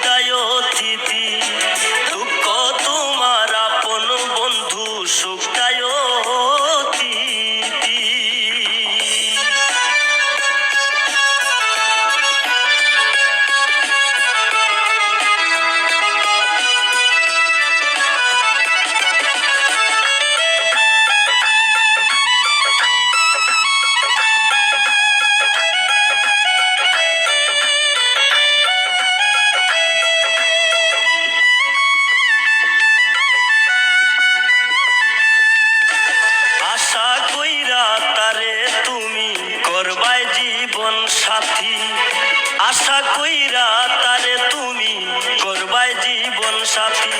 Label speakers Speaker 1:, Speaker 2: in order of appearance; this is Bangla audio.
Speaker 1: সুখটাই অতিথি, দুঃখ তোমার আপন বন্ধু সুখটাই অতিথি। আশা কইরা তারে তুমি করবাই জীবন সাথী, আশা কইরা তারে তুমি করবাই জীবন সাথী।